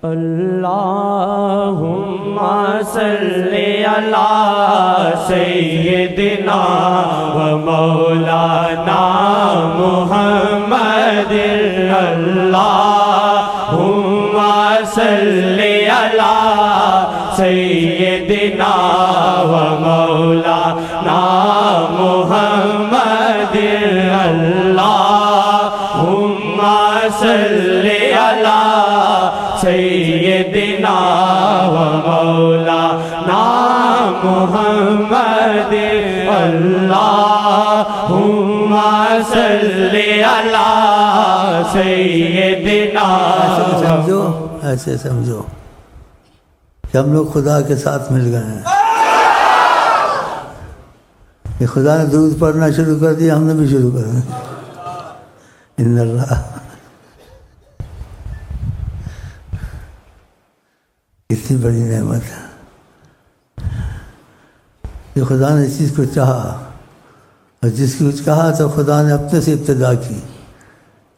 اللہم صلی علی سیدنا و مولانا محمد اللہم صلی علی سیدنا و مولانا محمد اللہم صلی علی سیدنا و مولانا محمد اللہم صلی علی سیدنا. سمجھو، ایسے سمجھو کہ ہم لوگ خدا کے ساتھ مل گئے ہیں. کہ خدا نے درود پڑھنا شروع کر دیا، ہم نے بھی شروع کر دیا. ان اللہ، اتنی بڑی نعمت ہے کہ خدا نے اس چیز کو چاہا، اور جس کی کچھ کہا تو خدا نے اپنے سے ابتدا کی.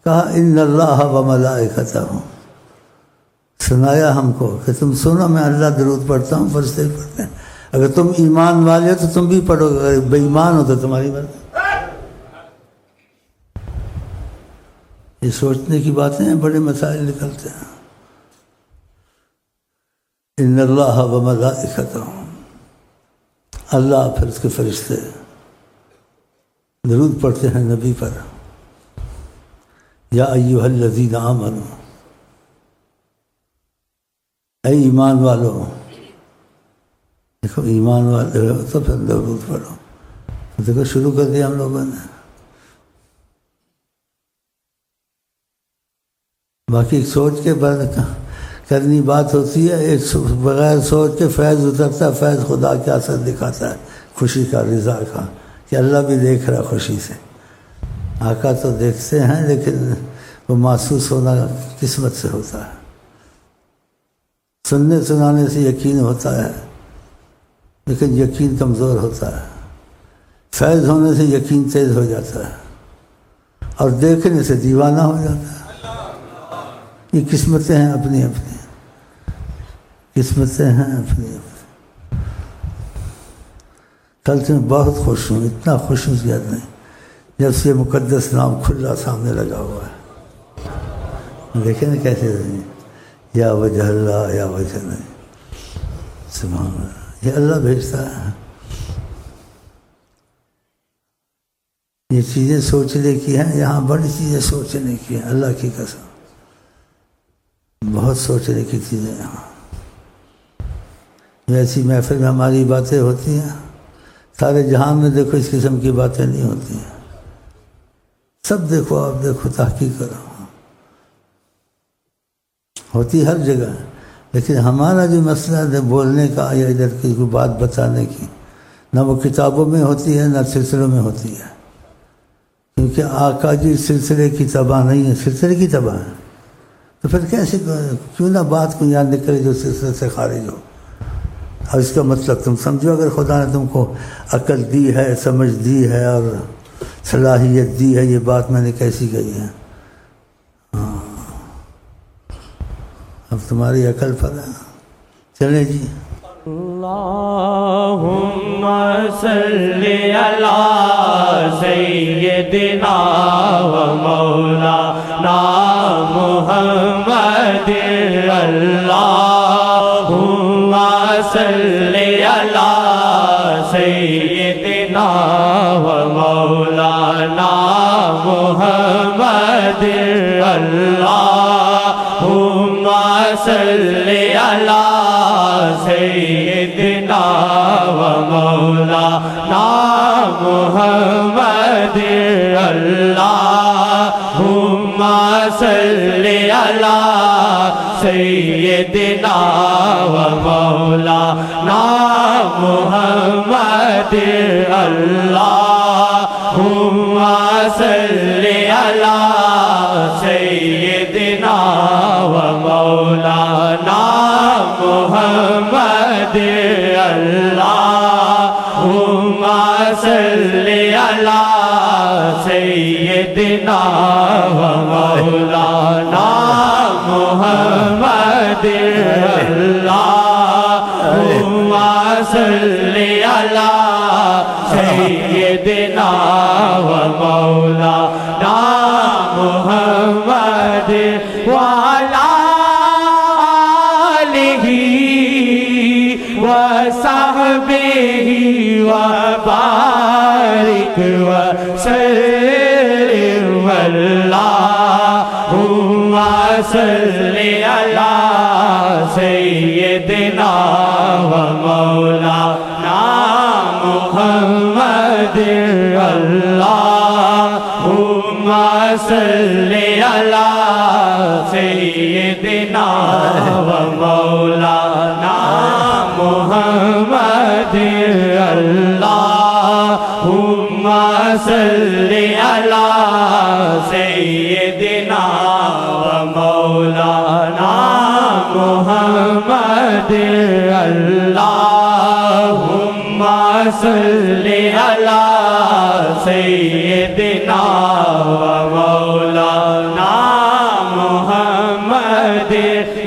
کہا ان اللہ و ملائکتہ، سنایا ہم کو کہ تم سنو میں اللہ درود پڑھتا ہوں، فرشتے بھی پڑھتے ہیں. اگر تم ایمان والے ہو تو تم بھی پڑھو گے، اگر بے ایمان ہو تو تمہاری مرضی. یہ سوچنے کی باتیں ہیں، بڑے مسائل نکلتے ہیں. ان اللہ و ملائکتہ، اللہ پھر اس کے فرشتے درود پڑھتے ہیں نبی پر. یا ایھا الذین آمنوا، اے ایمان والو. دیکھو ایمان والے ہو تو پھر درود پڑھو. دیکھو شروع کر دیا ہم لوگوں نے. باقی ایک سوچ کے بعد کرنی بات ہوتی ہے، ایک بغیر سوچ کے فیض اترتا ہے. فیض خدا کے اثر دکھاتا ہے، خوشی کا، رضا کا، کہ اللہ بھی دیکھ رہا خوشی سے. آقا تو دیکھتے ہیں لیکن وہ محسوس ہونا قسمت سے ہوتا ہے. سننے سنانے سے یقین ہوتا ہے لیکن یقین کمزور ہوتا ہے. فیض ہونے سے یقین تیز ہو جاتا ہے، اور دیکھنے سے دیوانہ ہو جاتا ہے. یہ قسمتیں ہیں اپنی اپنی، قسمتیں ہیں اپنی اپنی. کل سے میں بہت خوش ہوں، اتنا خوش ہوں زیادہ نہیں، جب سے مقدس نام کھلا سامنے لگا ہوا ہے. دیکھیں نا کیسے رہیں، یا وجہ اللہ یا وجہ نہیں. سبحان اللہ، یہ اللہ بھیجتا ہے. یہ چیزیں سوچنے کی ہیں، یہاں بڑی چیزیں سوچنے کی ہیں، اللہ کی قسم بہت سوچنے کی چیزیں یہاں. ایسی محفل میں ہماری باتیں ہوتی ہیں، سارے جہان میں دیکھو اس قسم کی باتیں نہیں ہوتی ہیں. سب دیکھو، آپ دیکھو، تحقیق کرو، ہوتی ہر جگہ. لیکن ہمارا جو مسئلہ ہے بولنے کا یا ادھر کی کوئی بات بتانے کی، نہ وہ کتابوں میں ہوتی ہے نہ سلسلوں میں ہوتی ہے. کیونکہ آقا جی سلسلے کی تباہ نہیں ہے، سلسلے کی تباہ ہے. تو پھر کیسے کیوں نہ بات کو یاد نکلے جو سلسلے سے خارج ہو. اور اس کا مطلب تم سمجھو، اگر خدا نے تم کو عقل دی ہے، سمجھ دی ہے اور صلاحیت دی ہے، یہ بات میں نے کیسی کہی ہے. اب تمہاری عقل پر ہے. چلیں جی. اللہم صلی علی سیدنا و مولانا محمد اللہم صلی علی سیدنا و مولانا محمد اللہم صلی علی سیدنا و مولانا محمد اللہم صلی علی سیدنا و مولانا محمد اللہم صلی علی سیدنا و مولانا محمد اللہم صلی علی سیدنا و مولانا محمد اللہم صلی علی سیدنا و مولانا محمد وعلی آلہ وصحبہ وبارک وسلم اللہم صلی علی سیدنا و مولانا محمد اللہم صلی علی سیدنا و مولانا محمد اللہم صلی علی سیدنا و مولانا محمد اللہم صلی علی سیدنا و مولانا محمد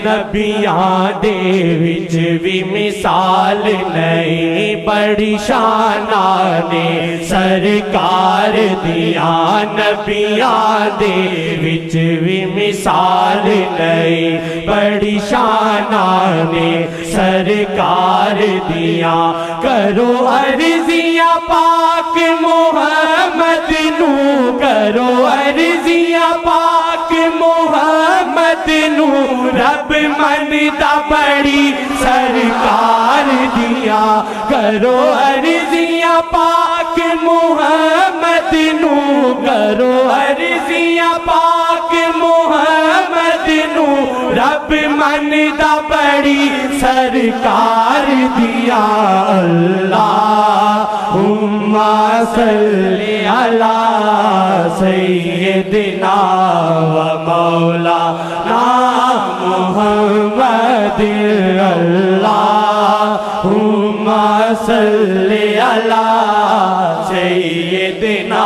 نبیاں دے وچ بھی مثال نہیں بڑی شاناں نے سرکار دیاں نبیاں دے وچ بھی مثال نہیں بڑی شاناں نے سرکار دیاں کرو عرضیاں پاک محمد نو کرو عرضیاں پاک محمد نو رب مندا بڑی سرکار دیا کرو عرضیاں پاک محمد نو کرو عرضیاں پاک محمد نو رب مندا بڑی سرکار دیا اللہم صلی علی سیدنا و مولانا محمد اللہم صلی علی سیدنا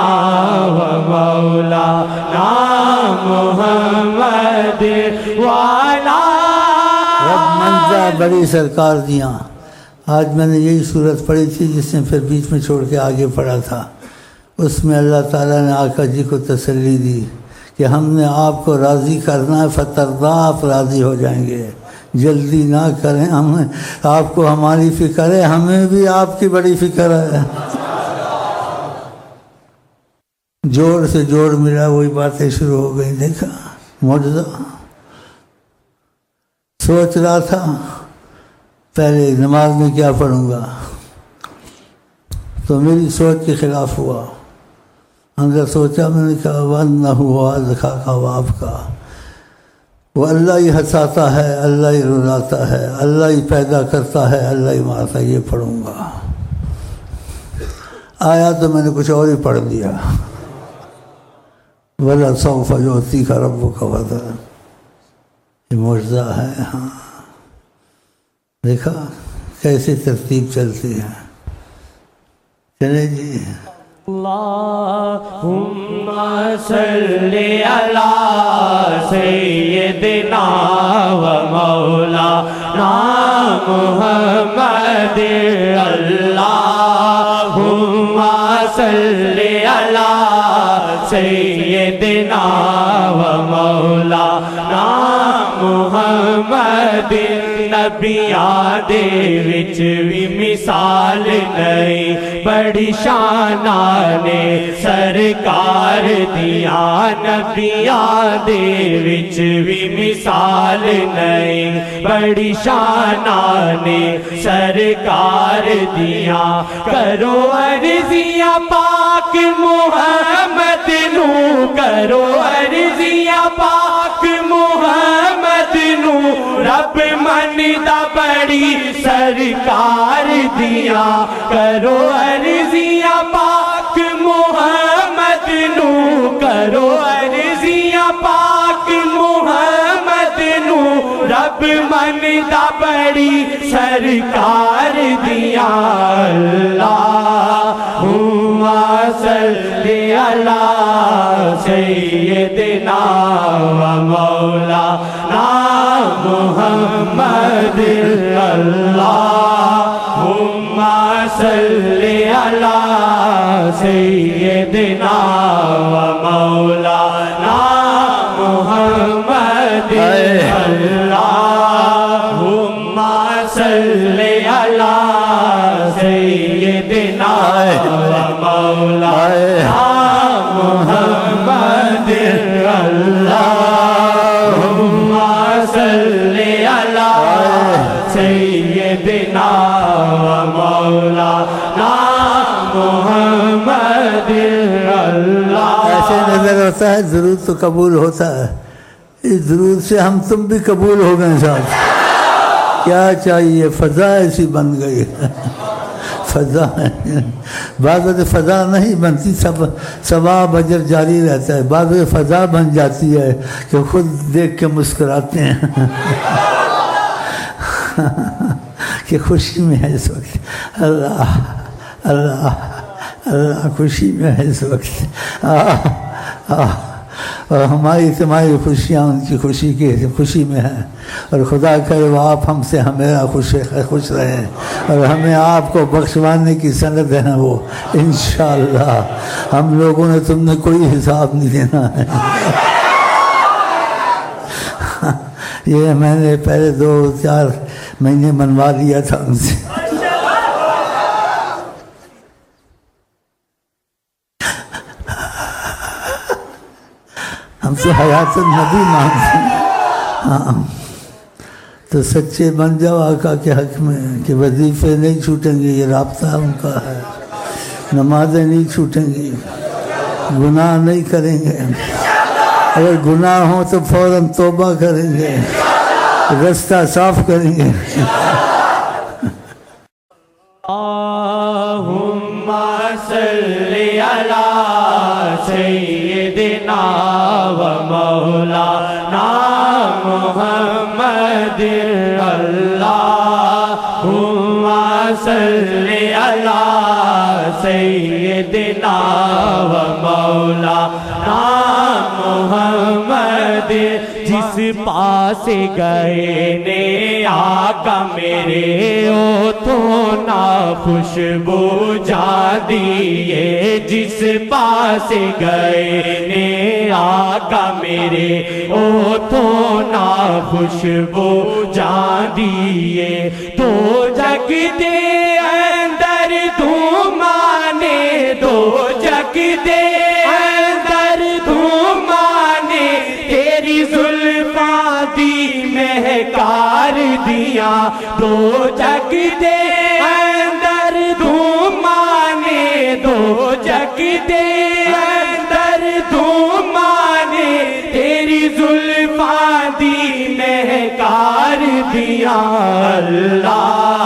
و مولانا محمد وعلی رب منزا بڑی سرکار دیاں. آج میں نے یہی صورت پڑھی تھی جس نے پھر بیچ میں چھوڑ کے آگے پڑھا تھا. اس میں اللہ تعالیٰ نے آقا جی کو تسلی دی کہ ہم نے آپ کو راضی کرنا ہے، فترضا آپ راضی ہو جائیں گے. جلدی نہ کریں، ہمیں آپ کو ہماری فکر ہے، ہمیں بھی آپ کی بڑی فکر ہے. جوڑ سے جوڑ ملا، وہی باتیں شروع ہو گئی. دیکھا معجزہ. سوچ رہا تھا پہلے نماز میں کیا پڑھوں گا، تو میری سوچ کے خلاف ہوا. اندر سوچا میں نے کہا وَأَنَّهُ هُوَ أَضْحَكَ وَأَبْكَىٰ. وہ اللہ ہی ہنساتا ہے، اللہ ہی رلاتا ہے، اللہ ہی پیدا کرتا ہے، اللہ ہی مارتا ہے. یہ پڑھوں گا. آیا تو میں نے کچھ اور ہی پڑھ دیا. وَلَسَوْفَ يُعْطِيكَ رَبُّكَ فَتَرْضَىٰ. یہ معجزہ ہے. ہاں دیکھا کیسے ترتیب چلتی ہے. چلے جی. اللہم صلی علی سیدنا و مولانا محمد اللہم صلی علی سیدنا و مولانا محمد. نبیاں دے وچ بھی مثال نہیں بڑی شاناں نے سرکار دیاں نبیاں دے وچ بھی مثال نہیں بڑی شاناں نے سرکار دیاں. کرو عرضیاں پاک محمد نو کرو عرضیاں پاک محمد نو رب مندا بڑی سرکار دیا. کرو عرضیاں پاک محمد نو کرو عرضیاں پاک محمد نو رب مندا بڑی سرکار دیا. اللہم صلی علی سیدنا و مولانا محمد اللہم صلی علی سیدنا و مولانا محمد اللہم صلی علی سیدنا و مولانا محمد اللہم صلی علی سیدنا و مولانا محمد اللہ. ایسے نظر ہوتا ہے درود تو قبول ہوتا ہے. اس درود سے ہم تم بھی قبول ہو گئے صاحب. کیا چاہیے؟ فضا ایسی بن گئی فضا. بعض وقت فضا نہیں بنتی، سب ثواب اجر جاری رہتا ہے. بعض وقت فضا بن جاتی ہے کہ خود دیکھ کے مسکراتے ہیں کہ خوشی میں ہے اس وقت. اللہ اللہ اللہ خوشی میں ہے اس وقت. اور ہماری تمہاری خوشیاں ان کی خوشی کی خوشی میں ہیں. اور خدا کرے وہ آپ ہم سے ہمیرا خوش رہیں، اور ہمیں آپ کو بخشوانے کی سند ہے نا وہ انشاءاللہ. ہم لوگوں نے تم نے کوئی حساب نہیں دینا ہے. یہ میں نے پہلے 2-4 مہینے منوا لیا تھا ان سے. ہم تو حیات النبی مانتے ہیں. ہاں تو سچے بن جاؤ آقا کے حق میں کہ وظیفے نہیں چھوٹیں گے، یہ رابطہ ان کا ہے. نمازیں نہیں چھوٹیں گی، گناہ نہیں کریں گے. اگر گناہ ہوں تو فوراً توبہ کریں گے، رستہ صاف کریں گے. اللہم صلی علی سیدنا و مولانا محمد اللہم صلی علی سیدنا و مولانا محمد. جس پاس گئے نے آقا میرے او تو نا خوشبو جا دیے. جس پاس گئے نے آقا میرے او تو نا خوشبو جا دیے. تو جگ دے اندر دھومانے، دو جگ دے اندر دھومانے، تیری زلفاں دی مہکار دیا. دو جگ دے اندر دھومانے، دو جگ دے اندر دھومانے، تیری زلفاں دی مہکار دیا. اللہم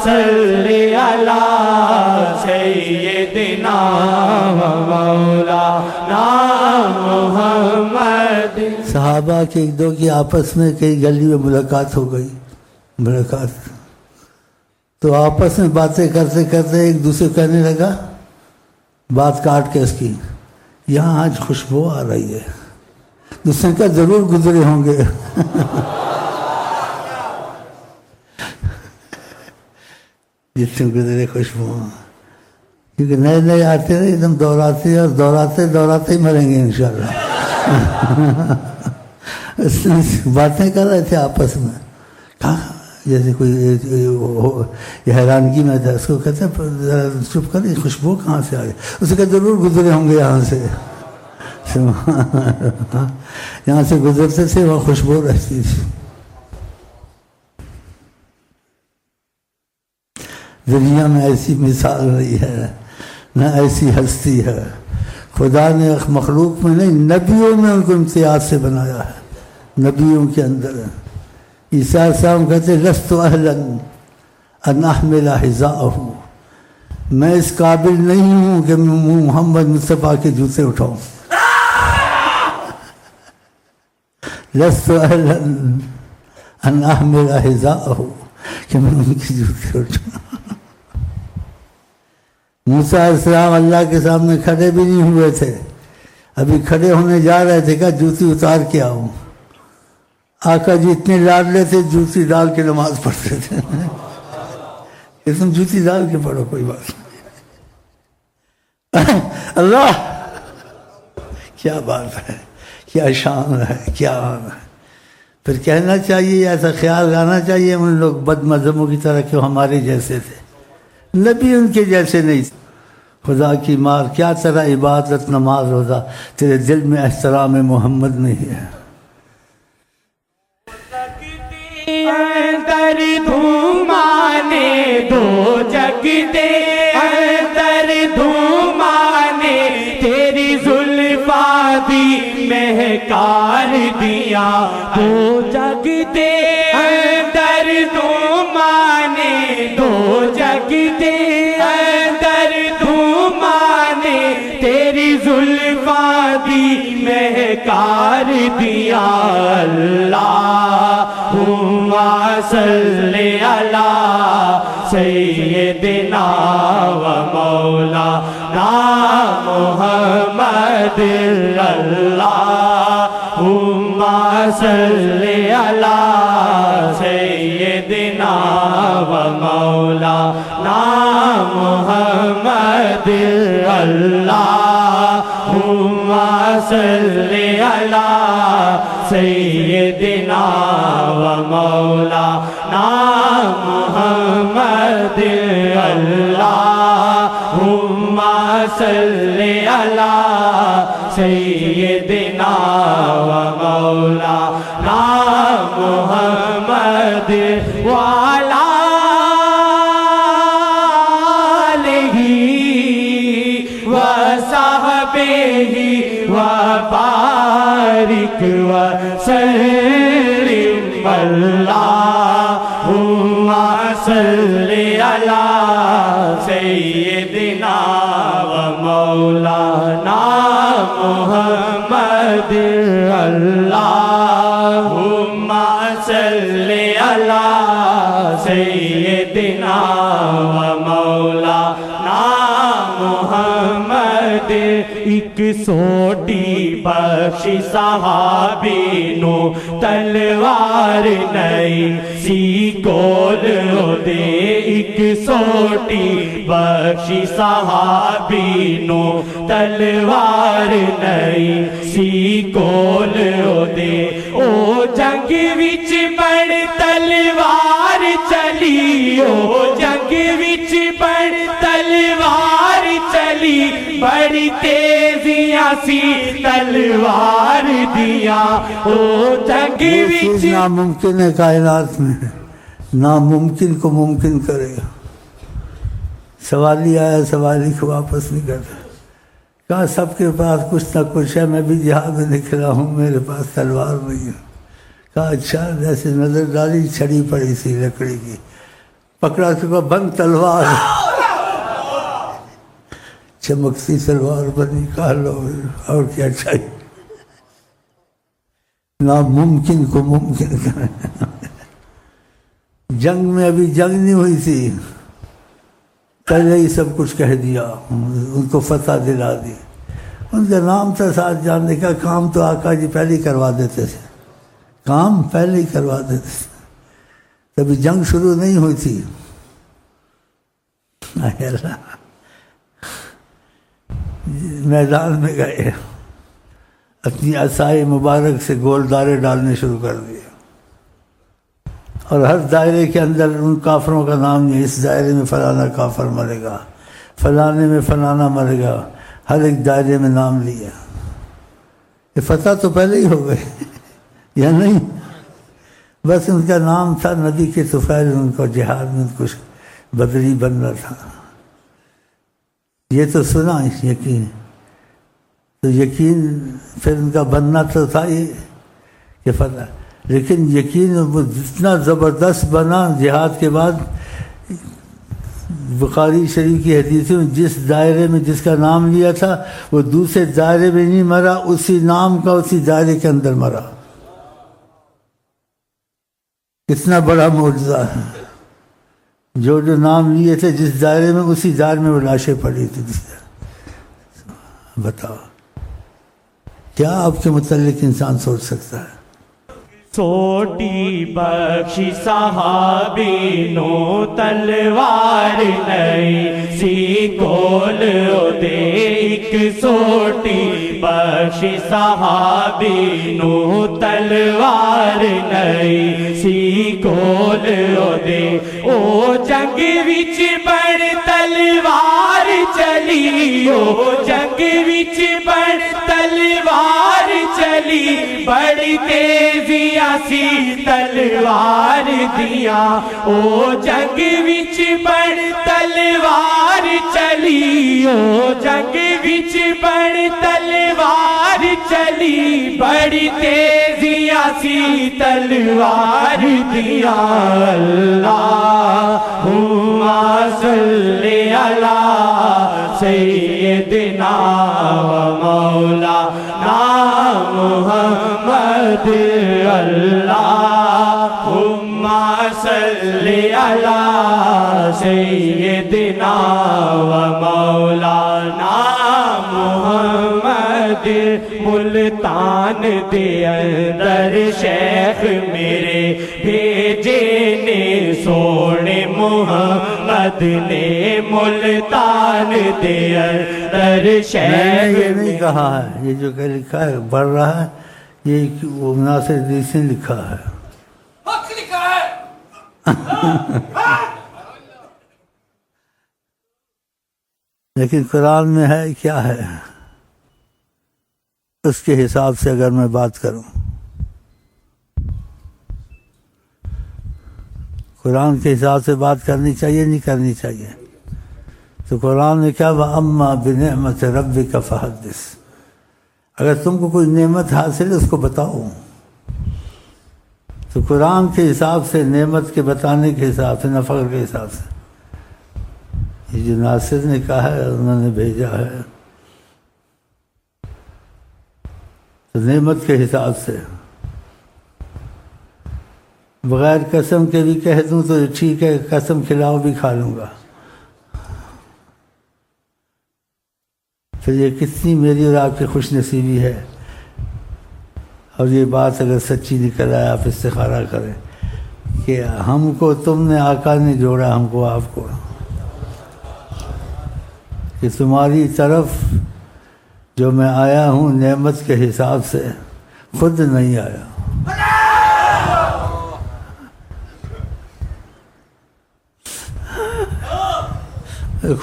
صلی علی سیدنا و مولانا محمد. صحابہ کے ایک دو کی آپس میں کئی گلی میں ملاقات ہو گئی. تو آپس میں باتیں کرتے کرتے ایک دوسرے کہنے لگا، بات کاٹ کے اس کی، یہاں آج خوشبو آ رہی ہے. دوسرے کا ضرور گزرے ہوں گے جتنے گزرے خوشبو، کیونکہ نئے نئے آتے رہے ایک دم دوہراتے اور دوہراتے دوہراتے ہی مریں گے انشاءاللہ. باتیں کر رہے تھے آپس میں، کہا جیسے کوئی یہ حیرانگی میں تھا. اس کو کہتے ہیں چپ کر، خوشبو کہاں سے آ گئی؟ اسے کہ ضرور گزرے ہوں گے یہاں سے. یہاں سے گزرتے تھے وہاں خوشبو رہتی تھی. دنیا میں ایسی مثال رہی ہے، نہ ایسی ہستی ہے. خدا نے مخلوق میں نہیں، نبیوں میں ان کو امتیاز سے بنایا ہے. نبیوں کے اندر عیسیٰ السلام کہتے لست اہلا ان احمل حذاءہ، میں اس قابل نہیں ہوں کہ میں محمد مصطفیٰ کے جوتے اٹھاؤں. لست اہلا ان احمل حذاءہ، کہ میں ان کے جوتے اٹھاؤں. موسیٰ علیہ السلام اللہ کے سامنے کھڑے بھی نہیں ہوئے تھے، ابھی کھڑے ہونے جا رہے تھے، کہا جوتی اتار کے آؤں۔ آقا جی اتنے لاڈلے تھے، جوتی ڈال کے نماز پڑھتے تھے۔ کہ تم جوتی ڈال کے پڑھو، کوئی بات نہیں۔ اللہ کیا بات ہے، کیا شان ہے، کیا ہے۔ پھر کہنا چاہیے، ایسا خیال لانا چاہیے ان لوگ بد مذہبوں کی طرح کہ ہمارے جیسے تھے، نبی ان کے جیسے نہیں تھے۔ خدا کی مار، کیا تیرا عبادت نماز روزہ، تیرے دل میں احترام محمد نہیں ہے۔ اندر دھومانے دو جگ دے، اندر دھومانے تیری زلفاں دی مہکار دیا دو جگ دے، اندر دھومانے دو جگ دے، اندر دھومانے تیری زلفاں دی مہکار دیا۔ اللہم صلی علی سیدنا و مولانا محمد۔ اللہم صلی علی سیدنا و مولانا محمد۔ اللہم صلی علی سیدنا و مولانا محمد۔ اللہم صلی علی سیدنا و مولانا محمد وعلی آلہ وصحبہ وبارک وسلم۔ اللہم صلی علی سیدنا و مولانا محمد۔ اللہم صلی علی سیدنا و مولانا محمد۔ ایک سوٹی بخشی صحابی نو تلوار نئی سی کول دے، ایک سوٹی بخشی صحابی نو تلوار نئی سی کول دے۔ او جنگ وچ بڑ تلوار چلی، او جنگ وچ بڑ تلوار چلی، بڑی تیزیاں سی تلوار دیا۔ او جنگ وچ ناممکن ہے کائنات میں، ناممکن کو ممکن کرے گا۔ سوالی آیا، سوالی کو واپس نہیں کرتا۔ کہا سب کے پاس کچھ نہ کچھ ہے، میں بھی جہاد میں نکلا ہوں، میرے پاس تلوار نہیں ہے۔ کہا اچھا، جیسے نظر ڈالی، چھڑی پڑی سی لکڑی کی، پکڑا کے کہا بند تلوار، چمکتی تلوار بنی۔ کہا لو اور کیا چاہیے، ناممکن کو ممکن کریں۔ جنگ میں ابھی جنگ نہیں ہوئی تھی، پہلے ہی سب کچھ کہہ دیا، ان کو فتح دلا دی۔ ان کا نام تھا ساتھ جاننے کا، کام تو آقا جی پہلے ہی کروا دیتے تھے، کام پہلے ہی کروا دیتے تھے، کبھی جنگ شروع نہیں ہوئی تھی۔ اے اللہ، میدان میں گئے، اپنی عصائے مبارک سے گول دائرے ڈالنے شروع کر دیے، اور ہر دائرے کے اندر ان کافروں کا نام نہیں، اس دائرے میں فلانا کافر مرے گا، فلانے میں فلانا مرے گا، ہر ایک دائرے میں نام لیا۔ یہ فتح تو پہلے ہی ہو گئے یا نہیں؟ بس ان کا نام تھا نبی کے طفیل، ان کو جہاد میں کچھ بدری بننا تھا۔ یہ تو سنا یقین، تو یقین پھر ان کا بننا تو تھا یہ کہ فتح، لیکن یقین وہ جتنا زبردست بنا جہاد کے بعد، بخاری شریف کی حدیث میں جس دائرے میں جس کا نام لیا تھا وہ دوسرے دائرے میں نہیں مرا، اسی نام کا اسی دائرے کے اندر مرا۔ کتنا بڑا معجزہ ہے، جو جو نام لیے تھے جس دائرے میں، اسی دائرے میں وہ لاشیں پڑی تھی. بتاؤ کیا آپ کے متعلق انسان سوچ سکتا ہے؟ سوٹی بخشی صحابی نو تلوار نہیں سی کول دے ایک سوٹی بخشی صحابی نو تلوار نہیں سی کول دے او جنگ وچ بڑ تلوار چلی او جنگ وچ بڑ تلوار چلی بڑی تیزی سی تلوار دیا او جنگ وچ بڑ تلوار چلی او جنگ وچ بڑ تلوار چلی بڑی تیزی سی تلوار دیا اللہم صلی علی سیدنا و مولانا محمد اللہم صلی علی سیدنا و مولانا محمد. ملتان دے اندر شیخ میرے بھیجے نے سونے محمد نے ملتان دے اندر شیخ. یہ نہیں کہا ہے، یہ جو کہ لکھا ہے بڑھ رہا ہے، یہ وہ ناصر ادریس نے لکھا ہے. حق لکھا ہے. لیکن قرآن میں ہے کیا ہے، اس کے حساب سے اگر میں بات کروں، قرآن کے حساب سے بات کرنی چاہیے نہیں کرنی چاہیے؟ تو قرآن نے کیا وَأَمَّا بِنِعْمَةِ رَبِّكَ فَحَدِّثْ، اگر تم کو کوئی نعمت حاصل ہے اس کو بتاؤ. تو قرآن کے حساب سے، نعمت کے بتانے کے حساب سے، نفع کے حساب سے، یہ جو ناصر نے کہا ہے انہوں نے بھیجا ہے تو نعمت کے حساب سے. بغیر قسم کے بھی کہہ دوں تو ٹھیک ہے، قسم کھلاؤ بھی کھا لوں گا. پھر یہ کتنی میری اور آپ کی خوش نصیبی ہے. اور یہ بات اگر سچی نکل آئے، آپ استخارہ کریں کہ ہم کو تم نے، آقا نے جوڑا ہم کو آپ کو، کہ تمہاری طرف جو میں آیا ہوں نعمت کے حساب سے، خود نہیں آیا.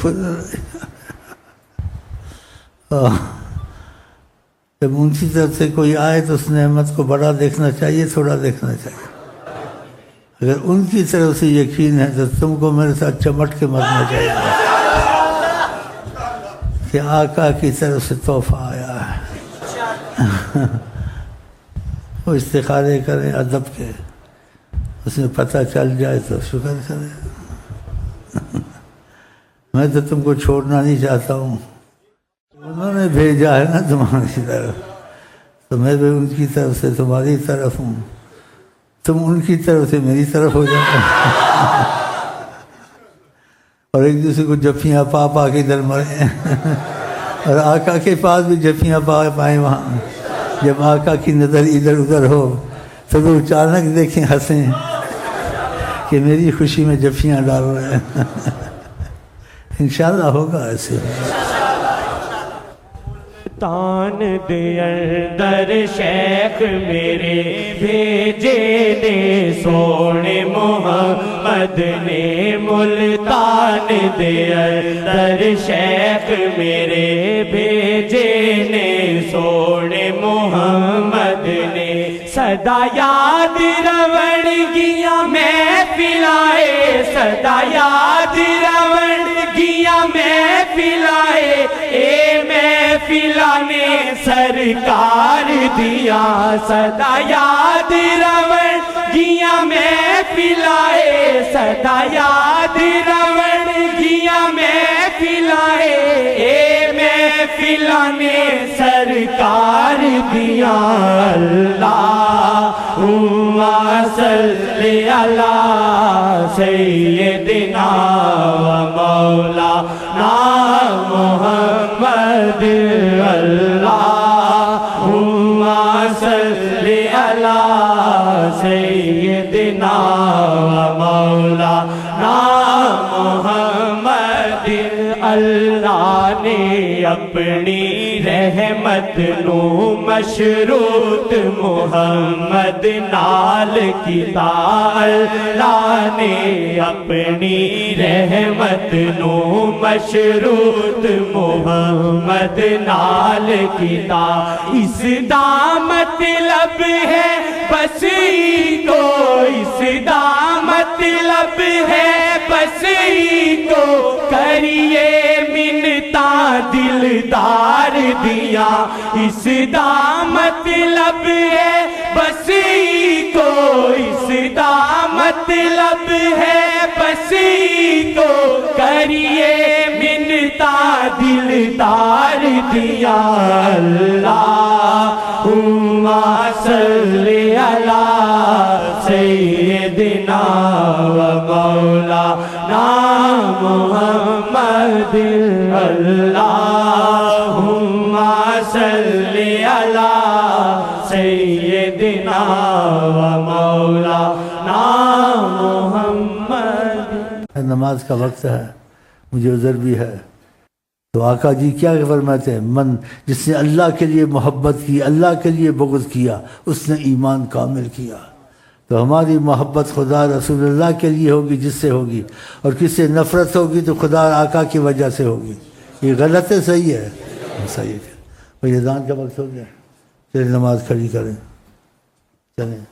خود جب ان کی طرف سے کوئی آئے تو اس نعمت کو بڑا دیکھنا چاہیے، تھوڑا دیکھنا چاہیے. اگر ان کی طرف سے یقین ہے تو تم کو میرے ساتھ چمٹ کے مرنا چاہیے کہ آقا کی طرف سے تحفہ آیا ہے. وہ استخارے کریں ادب کے، اس میں پتہ چل جائے تو شکر کریں. میں تو تم کو چھوڑنا نہیں چاہتا ہوں، انہوں نے بھیجا ہے نا تمہاری طرف، تو میں بھی ان کی طرف سے تمہاری طرف ہوں، تم ان کی طرف سے میری طرف ہو جاتا. اور ایک دوسرے کو جفیاں پا پا کے ادھر مرے، اور آقا کے پاس بھی جفیاں پا پائیں. وہاں جب آقا کی نظر ادھر ادھر ہو تو وہ اچانک دیکھیں، ہنسیں کہ میری خوشی میں جفیاں ڈال رہے ہیں. انشاءاللہ ہوگا ایسے. تان دے اندر شیخ میرے بھیجے نے سونے محمد نے ملتان دے اندر شیخ میرے بھیجے نے سونے محمد نے. صدا یاد روڑ گیا محفلائے، صدا یاد روڑ گیا محفلائے، اے محفلانے سرکار دیا. صدا یاد روڑ گیا محفلائے، صدا یاد روڑ گیا محفلائے، اے محفلانے سرکار دیا. اللہم صلی علی سیدنا سیدنا و مولانا محمد اللہم صلی علی سیدنا و مولانا محمد اللہ نے اپنی رحمت نو مشروط محمد نال کیتا اللہ نے اپنی رحمت نو مشروط محمد نال کیتا اس دا مطلب ہے بس کو اس دا مطلب ہے بس کو کریے منتا دلدار دیا اس دا مطلب ہے بس کو اس دا مطلب ہے بس کو کریے منتا دلدار دیا اللہم صلی علی سیدنا و مولانا محمد اللہم صلی علی سیدنا و مولانا محمد. نماز کا وقت ہے، مجھے عذر بھی ہے. تو آقا جی کیا فرماتے ہیں؟ من جس نے اللہ کے لیے محبت کی، اللہ کے لیے بغض کیا، اس نے ایمان کامل کیا. تو ہماری محبت خدا رسول اللہ کے لیے ہوگی جس سے ہوگی، اور کس سے نفرت ہوگی تو خدا آقا کی وجہ سے ہوگی. یہ غلط ہے صحیح ہے؟ صحیح ہے. بھائی اذان کا وقت ہو گیا، چلے نماز کھڑی کریں، چلیں.